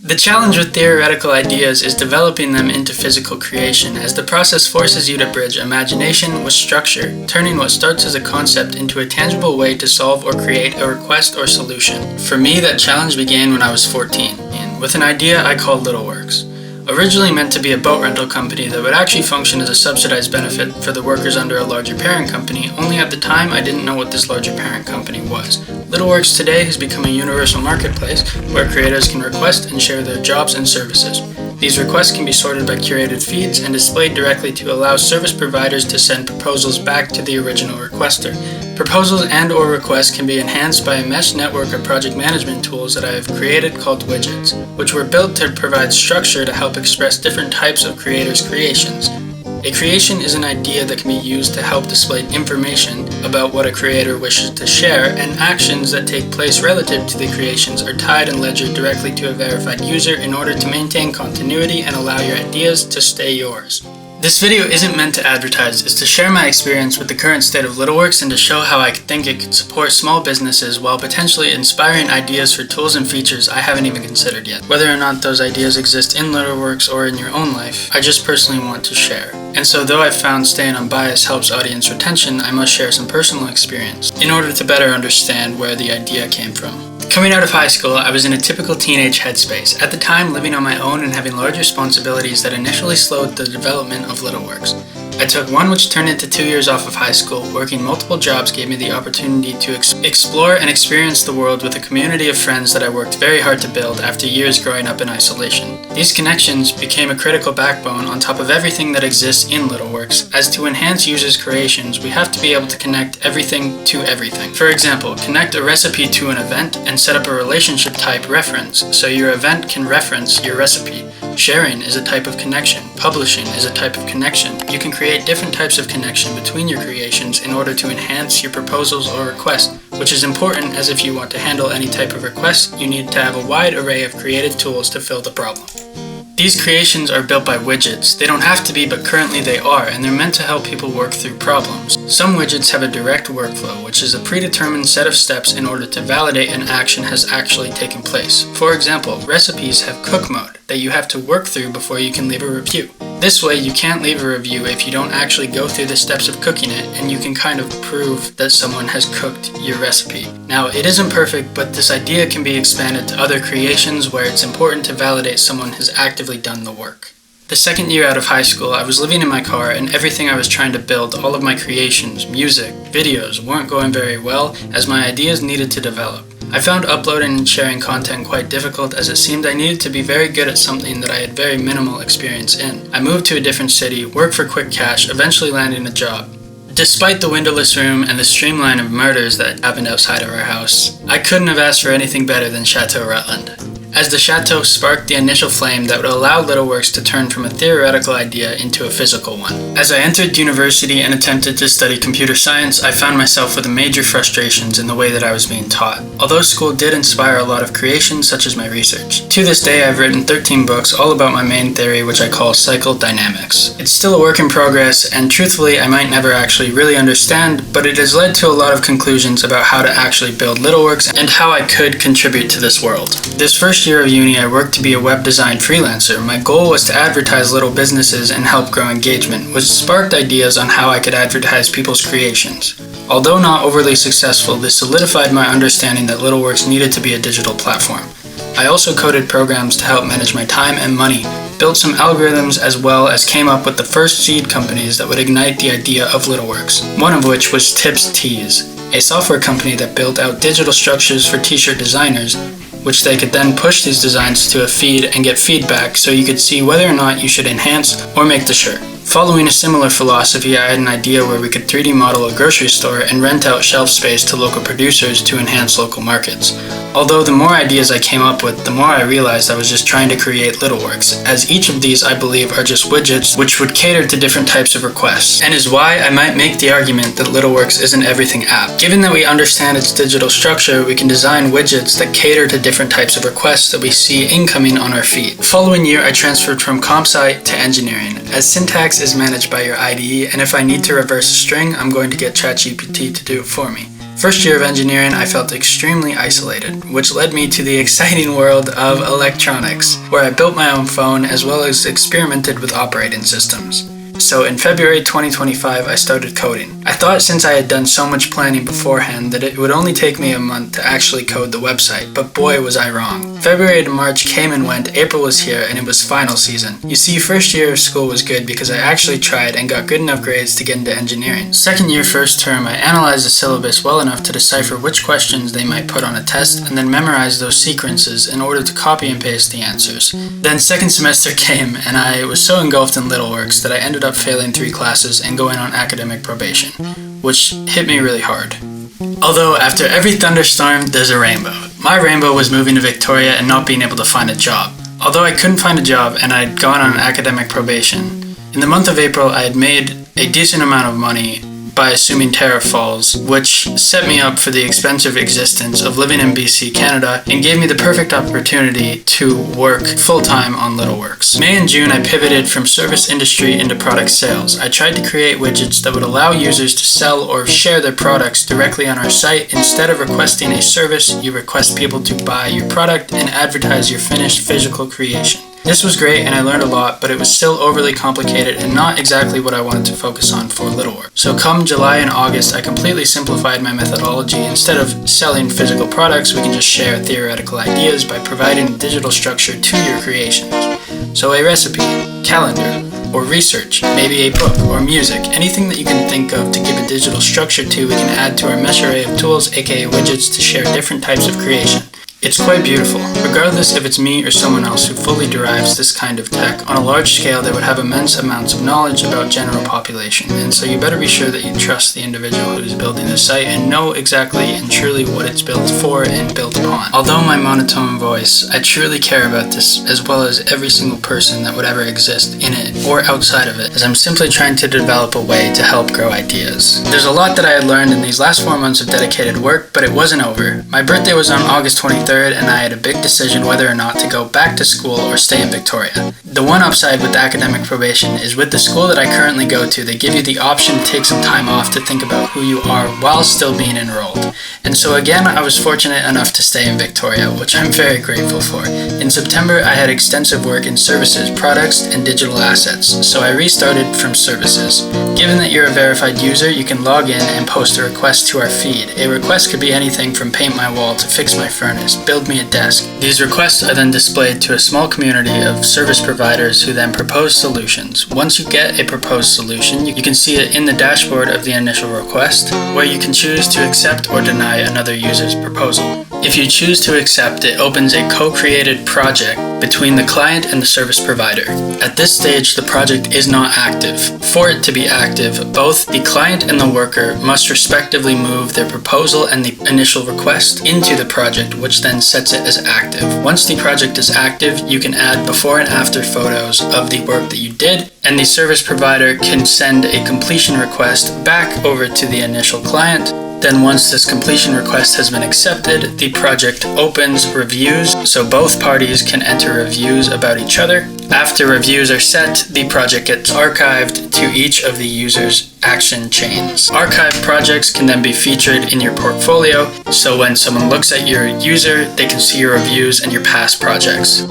The challenge with theoretical ideas is developing them into physical creation, as the process forces you to bridge imagination with structure, turning what starts as a concept into a tangible way to solve or create a request or solution. For me, that challenge began when I was 14, and with an idea I called LittleWorks. Originally meant to be a boat rental company that would actually function as a subsidized benefit for the workers under a larger parent company, only at the time I didn't know what this larger parent company was. LittleWorks today has become a universal marketplace where creators can request and share their jobs and services. These requests can be sorted by curated feeds and displayed directly to allow service providers to send proposals back to the original requester. Proposals and/or requests can be enhanced by a mesh network of project management tools that I have created called widgets, which were built to provide structure to help express different types of creators' creations. A creation is an idea that can be used to help display information about what a creator wishes to share, and actions that take place relative to the creations are tied and ledgered directly to a verified user in order to maintain continuity and allow your ideas to stay yours. This video isn't meant to advertise, it's to share my experience with the current state of LittleWorks and to show how I think it could support small businesses while potentially inspiring ideas for tools and features I haven't even considered yet. Whether or not those ideas exist in LittleWorks or in your own life, I just personally want to share. And so though I've found staying unbiased helps audience retention, I must share some personal experience in order to better understand where the idea came from. Coming out of high school, I was in a typical teenage headspace, at the time living on my own and having large responsibilities that initially slowed the development of LittleWorks. I took one which turned into 2 years off of high school. Working multiple jobs gave me the opportunity to explore and experience the world with a community of friends that I worked very hard to build after years growing up in isolation. These connections became a critical backbone on top of everything that exists in LittleWorks, as to enhance users' creations, we have to be able to connect everything to everything. For example, connect a recipe to an event and set up a relationship type reference, so your event can reference your recipe. Sharing is a type of connection. Publishing is a type of connection. You can create different types of connection between your creations in order to enhance your proposals or requests, which is important, as if you want to handle any type of request, you need to have a wide array of creative tools to fill the problem. These creations are built by widgets. They don't have to be, but currently they are, and they're meant to help people work through problems. Some widgets have a direct workflow, which is a predetermined set of steps in order to validate an action has actually taken place. For example, recipes have cook mode that you have to work through before you can leave a review. This way, you can't leave a review if you don't actually go through the steps of cooking it, and you can kind of prove that someone has cooked your recipe. Now, it isn't perfect, but this idea can be expanded to other creations where it's important to validate someone has actively done the work. The second year out of high school, I was living in my car, and everything I was trying to build, all of my creations, music, videos, weren't going very well, as my ideas needed to develop. I found uploading and sharing content quite difficult, as it seemed I needed to be very good at something that I had very minimal experience in. I moved to a different city, worked for quick cash, eventually landing a job. Despite the windowless room and the streamline of murders that happened outside of our house, I couldn't have asked for anything better than Chateau Rutland, as the chateau sparked the initial flame that would allow LittleWorks to turn from a theoretical idea into a physical one. As I entered university and attempted to study computer science, I found myself with major frustrations in the way that I was being taught. Although school did inspire a lot of creations, such as my research. To this day, I've written 13 books all about my main theory, which I call cycle dynamics. It's still a work in progress, and truthfully, I might never actually really understand, but it has led to a lot of conclusions about how to actually build LittleWorks and how I could contribute to this world. This first year of uni, I worked to be a web design freelancer. My goal was to advertise little businesses and help grow engagement, which sparked ideas on how I could advertise people's creations. Although not overly successful, this solidified my understanding that LittleWorks needed to be a digital platform. I also coded programs to help manage my time and money, built some algorithms, as well as came up with the first seed companies that would ignite the idea of LittleWorks, one of which was Tips Tees, a software company that built out digital structures for t-shirt designers, which they could then push these designs to a feed and get feedback so you could see whether or not you should enhance or make the shirt. Following a similar philosophy, I had an idea where we could 3D model a grocery store and rent out shelf space to local producers to enhance local markets. Although the more ideas I came up with, the more I realized I was just trying to create LittleWorks, as each of these I believe are just widgets which would cater to different types of requests, and is why I might make the argument that LittleWorks is an everything app. Given that we understand its digital structure, we can design widgets that cater to different types of requests that we see incoming on our feed. The following year, I transferred from comp sci to engineering, as syntax is managed by your IDE, and if I need to reverse a string, I'm going to get ChatGPT to do it for me. First year of engineering, I felt extremely isolated, which led me to the exciting world of electronics, where I built my own phone as well as experimented with operating systems. So in February 2025, I started coding. I thought since I had done so much planning beforehand that it would only take me a month to actually code the website, but boy was I wrong. February to March came and went, April was here, and it was final season. You see, first year of school was good because I actually tried and got good enough grades to get into engineering. Second year first term, I analyzed the syllabus well enough to decipher which questions they might put on a test and then memorize those sequences in order to copy and paste the answers. Then second semester came and I was so engulfed in LittleWorks that I ended up failing 3 classes and going on academic probation, which hit me really hard. Although after every thunderstorm, there's a rainbow. My rainbow was moving to Victoria and not being able to find a job. Although I couldn't find a job and I'd gone on academic probation, in the month of April I had made a decent amount of money by assuming Tariff Falls, which set me up for the expensive existence of living in BC, Canada, and gave me the perfect opportunity to work full-time on LittleWorks. May and June, I pivoted from service industry into product sales. I tried to create widgets that would allow users to sell or share their products directly on our site. Instead of requesting a service, you request people to buy your product and advertise your finished physical creation. This was great and I learned a lot, but it was still overly complicated and not exactly what I wanted to focus on for LittleWorks. So come July and August, I completely simplified my methodology. Instead of selling physical products, we can just share theoretical ideas by providing a digital structure to your creations. So a recipe, calendar, or research, maybe a book or music, anything that you can think of to give a digital structure to, we can add to our mesh array of tools, aka widgets, to share different types of creation. It's quite beautiful, regardless if it's me or someone else who fully derives this kind of tech. On a large scale, they would have immense amounts of knowledge about general population, and so you better be sure that you trust the individual who is building the site and know exactly and truly what it's built for and built upon. Although my monotone voice, I truly care about this as well as every single person that would ever exist in it or outside of it, as I'm simply trying to develop a way to help grow ideas. There's a lot that I had learned in these last 4 months of dedicated work, but it wasn't over. My birthday was on August 23rd, and I had a big decision whether or not to go back to school or stay in Victoria. The one upside with academic probation is with the school that I currently go to, they give you the option to take some time off to think about who you are while still being enrolled. And so again, I was fortunate enough to stay in Victoria, which I'm very grateful for. In September, I had extensive work in services, products, and digital assets, so I restarted from services. Given that you're a verified user, you can log in and post a request to our feed. A request could be anything from paint my wall to fix my furnace, build me a desk. These requests are then displayed to a small community of service providers who then propose solutions. Once you get a proposed solution, you can see it in the dashboard of the initial request, where you can choose to accept or deny another user's proposal. If you choose to accept, it opens a co-created project between the client and the service provider. At this stage, the project is not active. For it to be active, both the client and the worker must respectively move their proposal and the initial request into the project, which then sets it as active. Once the project is active, you can add before and after photos of the work that you did, and the service provider can send a completion request back over to the initial client. Then once this completion request has been accepted, the project opens reviews, so both parties can enter reviews about each other. After reviews are set, the project gets archived to each of the user's action chains. Archived projects can then be featured in your portfolio, so when someone looks at your user, they can see your reviews and your past projects.